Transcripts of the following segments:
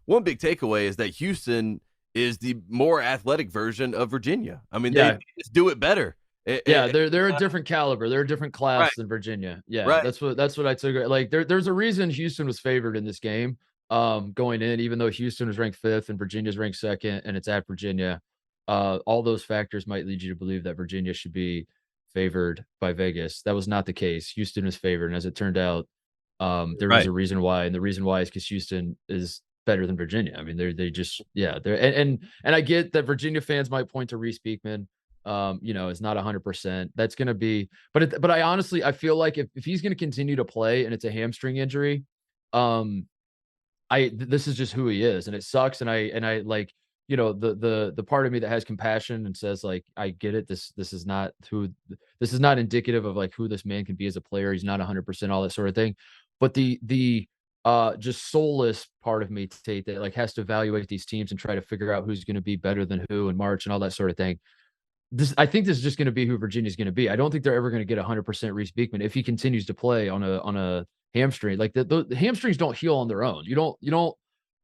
one big takeaway is that Houston is the more athletic version of Virginia. I mean, Yeah. they just do it better. Yeah, they're a different caliber. They're a different Right, class than Virginia. Yeah, right. that's what I took. Like there's a reason Houston was favored in this game going in, even though Houston was ranked 5th and Virginia's ranked 2nd, and it's at Virginia. All those factors might lead you to believe that Virginia should be favored by Vegas. That was not the case. Houston was favored, and as it turned out, there was Right. a reason why, and the reason why is because Houston is better than Virginia. I mean, they just they're and I get that Virginia fans might point to Reese Beekman, is not 100%. That's going to be, but I honestly, I feel like if he's going to continue to play and it's a hamstring injury, this is just who he is, and it sucks. And I like, the part of me that has compassion and says like, I get it. This is not indicative of like who this man can be as a player. He's not 100%, all that sort of thing. But the just soulless part of me, Tate, that like has to evaluate these teams and try to figure out who's going to be better than who in March and all that sort of thing. I think this is just going to be who Virginia's going to be. I don't think they're ever going to get 100% Reese Beekman if he continues to play on a hamstring. Like the hamstrings don't heal on their own. You don't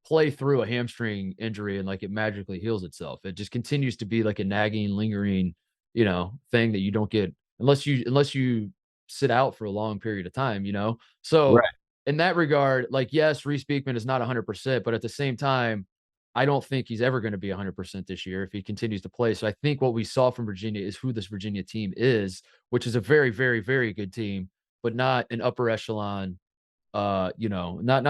play through a hamstring injury and like it magically heals itself. It just continues to be like a nagging, lingering, thing that you don't get unless you sit out for a long period of time. So Right. in that regard, like yes, Reese Beekman is not 100%, but at the same time, I don't think he's ever going to be 100% this year if he continues to play. So I think what we saw from Virginia is who this Virginia team is, which is a very, very, very good team, but not an upper echelon, not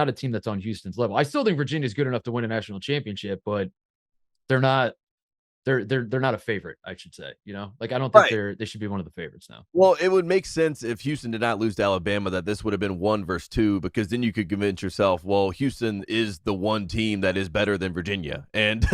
a team that's on Houston's level. I still think Virginia is good enough to win a national championship, but they're not they're not a favorite, I should say. Like I don't think Right. they should be one of the favorites now. Well, it would make sense if Houston did not lose to Alabama that this would have been 1 versus 2, because then you could convince yourself, well, Houston is the one team that is better than Virginia. And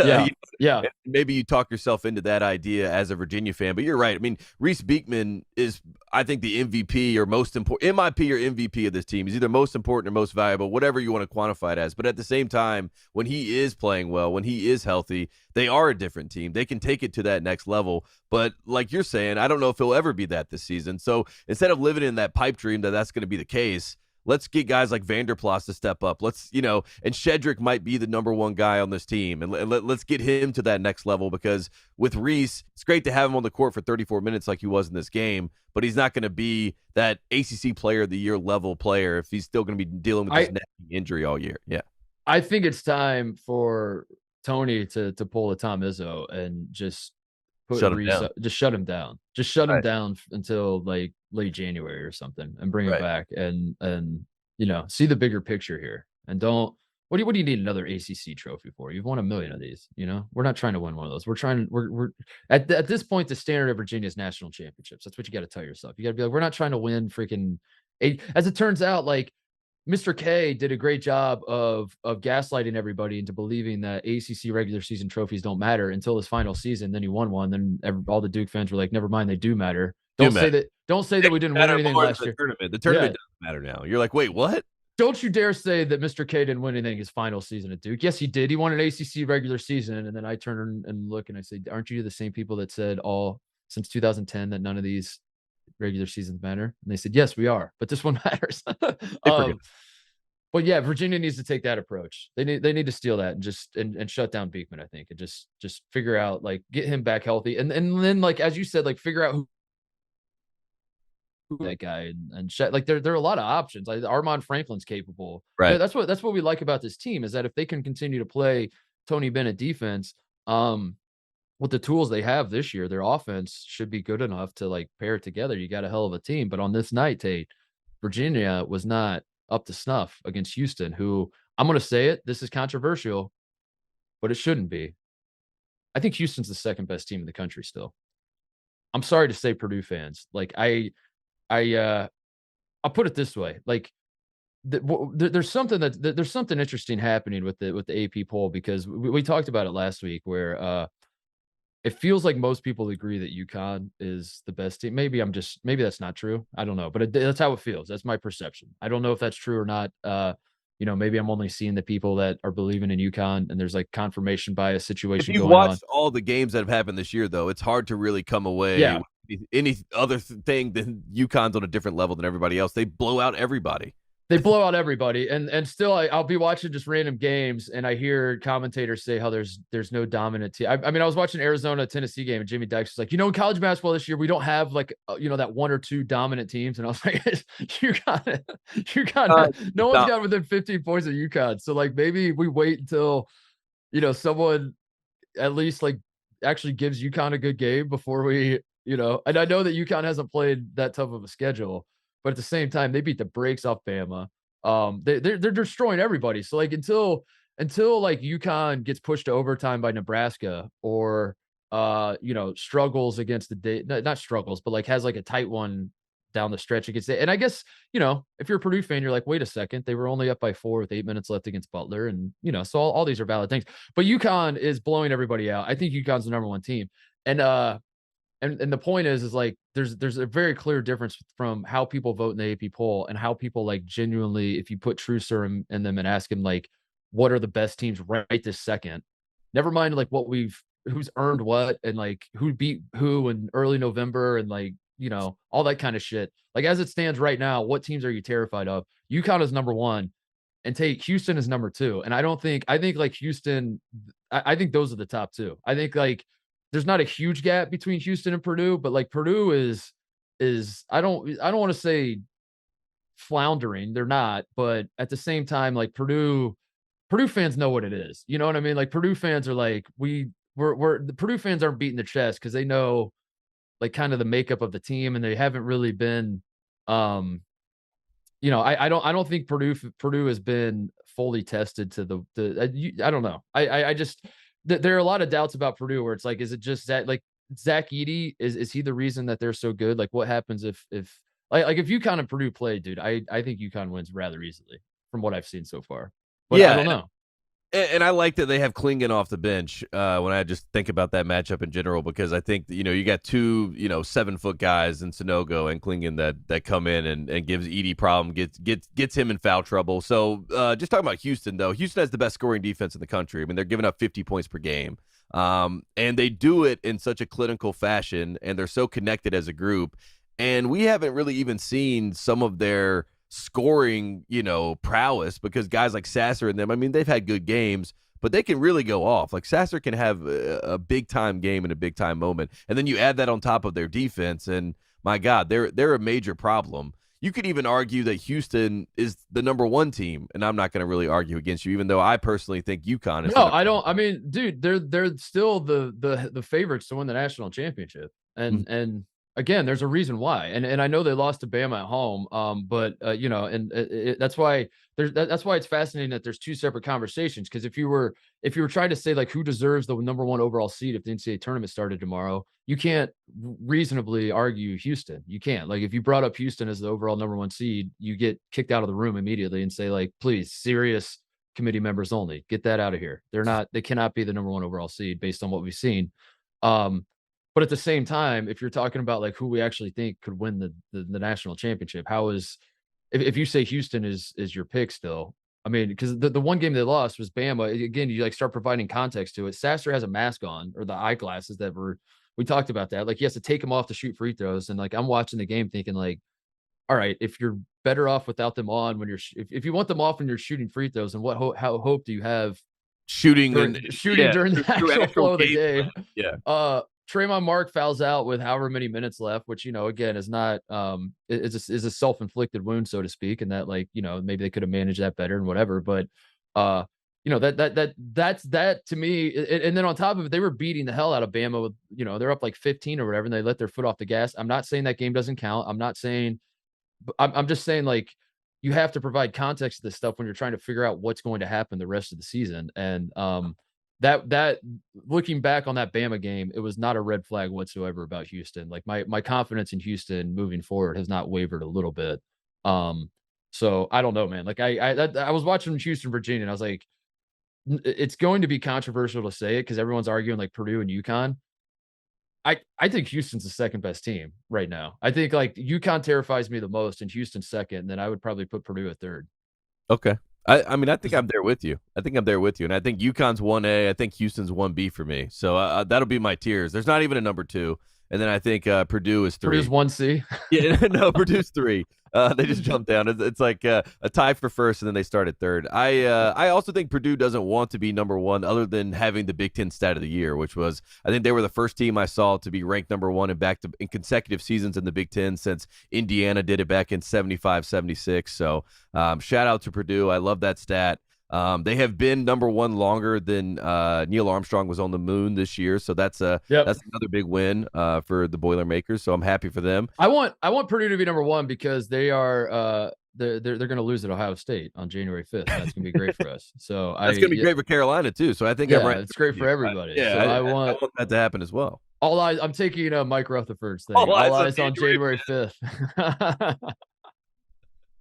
Yeah. maybe you talk yourself into that idea as a Virginia fan, but you're right. I mean, Reese Beekman is, I think, the MVP or most important, MIP or MVP of this team. He's either most important or most valuable, whatever you want to quantify it as. But at the same time, when he is playing well, when he is healthy, they are a different team. They can take it to that next level. But like you're saying, I don't know if he'll ever be that this season. So instead of living in that pipe dream that that's going to be the case, let's get guys like Vanderplas to step up. And Shedrick might be the number one guy on this team. And let's get him to that next level, because with Reese, it's great to have him on the court for 34 minutes like he was in this game, but he's not going to be that ACC player of the year level player if he's still going to be dealing with this injury all year. Yeah. I think it's time for Tony to pull a Tom Izzo and just Shut him down. just shut him down. Just shut him down until like late January or something, and bring him back and see the bigger picture here. And don't what do you need another ACC trophy for? You've won a million of these. We're not trying to win one of those. We're at this point, the standard of Virginia's national championships. That's what you got to tell yourself. You got to be like, we're not trying to win freaking eight. As it turns out, like Mr. K did a great job of gaslighting everybody into believing that ACC regular season trophies don't matter until his final season. Then he won one. Then all the Duke fans were like, "Never mind, they do matter." Don't say that we didn't win anything last year. The tournament doesn't matter now. You're like, wait, what? Don't you dare say that Mr. K didn't win anything his final season at Duke. Yes, he did. He won an ACC regular season, and then I turn and look and I say, "Aren't you the same people that said all since 2010 that none of these regular seasons matter?" And they said, "Yes, we are, but this one matters." But yeah, Virginia needs to take that approach. They need to steal that and just and shut down Beekman, I think, and just figure out, like, get him back healthy, and then, like, as you said, like, figure out who that guy and like there are a lot of options. Like Armand Franklin's capable. Right. Yeah, that's what we like about this team, is that if they can continue to play Tony Bennett defense, with the tools they have this year, their offense should be good enough to like pair it together. You got a hell of a team. But on this night, Tate, Virginia was not up to snuff against Houston, who, I'm going to say it, this is controversial, but it shouldn't be. I think Houston's the second best team in the country still. I'm sorry to say, Purdue fans. Like I'll put it this way. Like there's something interesting happening with the AP poll, because we talked about it last week, where it feels like most people agree that UConn is the best team. Maybe that's not true. I don't know, but that's how it feels. That's my perception. I don't know if that's true or not. Maybe I'm only seeing the people that are believing in UConn, and there's like confirmation bias situation If you going on. watched all the games that have happened this year, though, it's hard to really come away with any other thing than UConn's on a different level than everybody else. They blow out everybody. They blow out everybody, and still I'll be watching just random games, and I hear commentators say how there's no dominant team. I mean, I was watching Arizona Tennessee game, and Jimmy Dykes was like, in college basketball this year, we don't have like that one or two dominant teams, and I was like, you got it. No one's got within 15 points of UConn, so like maybe we wait until someone at least like actually gives UConn a good game before we And I know that UConn hasn't played that tough of a schedule. But at the same time, they beat the brakes off Bama. They're destroying everybody. So like until like UConn gets pushed to overtime by Nebraska or struggles against not struggles, but like has like a tight one down the stretch against it. And I guess, if you're a Purdue fan, you're like, wait a second, they were only up by 4 with 8 minutes left against Butler. And so all these are valid things. But UConn is blowing everybody out. I think UConn's the number 1 team. And the point is like there's a very clear difference from how people vote in the AP poll and how people like genuinely, if you put Trusser in them and ask him like, what are the best teams right this second? Never mind like who's earned what and like who beat who in early November and like all that kind of shit. Like as it stands right now, what teams are you terrified of? UConn is number 1, and Houston is number 2. And I think like Houston, I think those are the top 2. I think like there's not a huge gap between Houston and Purdue, but like Purdue is I don't want to say floundering. They're not, but at the same time, like Purdue fans know what it is. You know what I mean? Like Purdue fans are like, the Purdue fans aren't beating the chest because they know like kind of the makeup of the team, and they haven't really been I don't think Purdue has been fully tested to I don't know. I just there are a lot of doubts about Purdue where it's like, is it just that like Zach Edey, is he the reason that they're so good? Like what happens if UConn and Purdue play, dude, I think UConn wins rather easily from what I've seen so far. But I don't know. And I like that they have Klingon off the bench when I just think about that matchup in general, because I think, you got 2, 7-foot guys in Sonogo and Klingon that come in and gives Edey problem, gets him in foul trouble. So just talking about Houston, though, Houston has the best scoring defense in the country. I mean, they're giving up 50 points per game. And they do it in such a clinical fashion, and they're so connected as a group. And we haven't really even seen some of their scoring, prowess, because guys like Sasser and them, I mean, they've had good games, but they can really go off. Like Sasser can have a big time game in a big time moment. And then you add that on top of their defense, and my God, they're a major problem. You could even argue that Houston is the number 1 team, and I'm not going to really argue against you, even though I personally think UConn is. No, I don't. I mean, dude, they're still the favorites to win the national championship, and again, there's a reason why, and I know they lost to Bama at home, but that's why that's why it's fascinating that there's 2 separate conversations. Because if you were trying to say like who deserves the number 1 overall seed if the NCAA tournament started tomorrow, you can't reasonably argue Houston. You can't. Like if you brought up Houston as the overall number 1 seed, you get kicked out of the room immediately and say like, please, serious committee members only, get that out of here. They cannot be the number 1 overall seed based on what we've seen. But at the same time, if you're talking about like who we actually think could win the national championship, if you say Houston is your pick still, I mean, because the one game they lost was Bama. Again, you like start providing context to it. Sasser has a mask on, or the eyeglasses we talked about that. Like he has to take them off to shoot free throws. And like I'm watching the game thinking like, all right, if you're better off without them on when if you want them off when you're shooting free throws, and how hope do you have shooting during the actual flow of the game? Yeah. Trayvon Mark fouls out with however many minutes left, which, again, is not is a self-inflicted wound, so to speak. And that like, maybe they could have managed that better and whatever. But that's to me. And then on top of it, they were beating the hell out of Bama with, they're up like 15 or whatever, and they let their foot off the gas. I'm not saying that game doesn't count. I'm not saying, I'm just saying like you have to provide context to this stuff when you're trying to figure out what's going to happen the rest of the season. And that looking back on that Bama game, it was not a red flag whatsoever about Houston. Like my confidence in Houston moving forward has not wavered a little bit. So I don't know, man. Like I was watching Houston, Virginia, and I was like, it's going to be controversial to say it because everyone's arguing like Purdue and UConn. I think Houston's the second best team right now. I think like UConn terrifies me the most, and Houston's second, and then I would probably put Purdue at third. Okay. I mean, I think I'm there with you. And I think UConn's 1A. I think Houston's 1B for me. So that'll be my tiers. There's not even a number 2. and then I think Purdue is 3. Purdue's 1C. Yeah, no, Purdue's 3. They just jumped down. It's like a tie for first, and then they start at 3rd. I also think Purdue doesn't want to be number 1 other than having the Big Ten stat of the year, which was, I think they were the first team I saw to be ranked number 1 in consecutive seasons in the Big Ten since Indiana did it back in 75, 76. So shout out to Purdue. I love that stat. They have been number 1 longer than Neil Armstrong was on the moon this year, so that's another big win for the Boilermakers. So I'm happy for them. I want Purdue to be number 1 because they are they're going to lose at Ohio State on January 5th. That's going to be great for us. So that's going to be great for Carolina too. So I think it's great for everybody. Yeah, so I want that to happen as well. I'm taking Mike Rutherford's thing. All eyes on January 5th.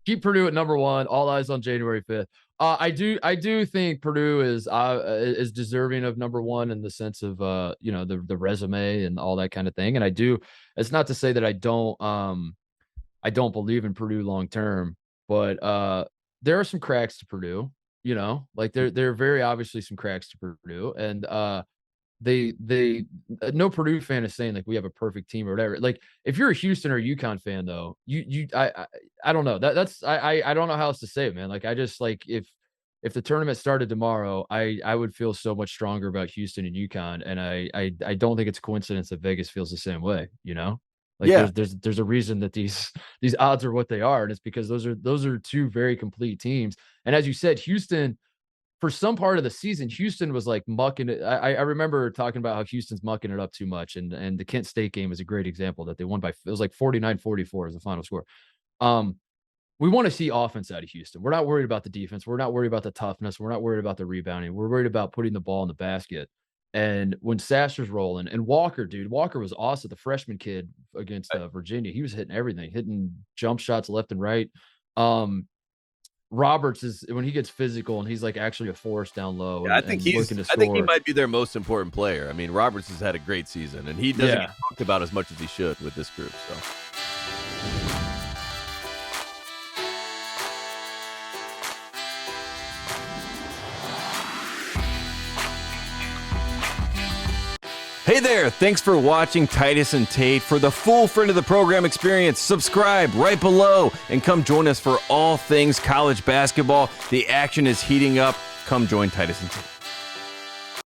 Keep Purdue at number 1. All eyes on January 5th. I do think Purdue is deserving of number 1 in the sense of the resume and all that kind of thing. And it's not to say that I don't believe in Purdue long term, but there are some cracks to Purdue. Like there are very obviously some cracks to Purdue, and no Purdue fan is saying like we have a perfect team or whatever. Like if you're a Houston or UConn fan though, I don't know. I don't know how else to say it, man. Like I just like if the tournament started tomorrow, I would feel so much stronger about Houston and UConn, and I don't think it's a coincidence that Vegas feels the same way. Like there's a reason that these odds are what they are, and it's because those are 2 very complete teams. And as you said, Houston, for some part of the season, Houston was like mucking it. I remember talking about how Houston's mucking it up too much. And the Kent State game is a great example that they won by, it was like 49-44 as the final score. We want to see offense out of Houston. We're not worried about the defense. We're not worried about the toughness. We're not worried about the rebounding. We're worried about putting the ball in the basket. And when Sasser's rolling, and Walker was awesome. The freshman kid against Virginia, he was hitting everything, hitting jump shots left and right. Roberts is when he gets physical and he's like actually a force down low. Yeah, I think he might be their most important player. I mean, Roberts has had a great season, and he doesn't get talked about as much as he should with this group. So. Hey there, thanks for watching Titus and Tate. For the full friend of the program experience, subscribe right below and come join us for all things college basketball. The action is heating up. Come join Titus and Tate.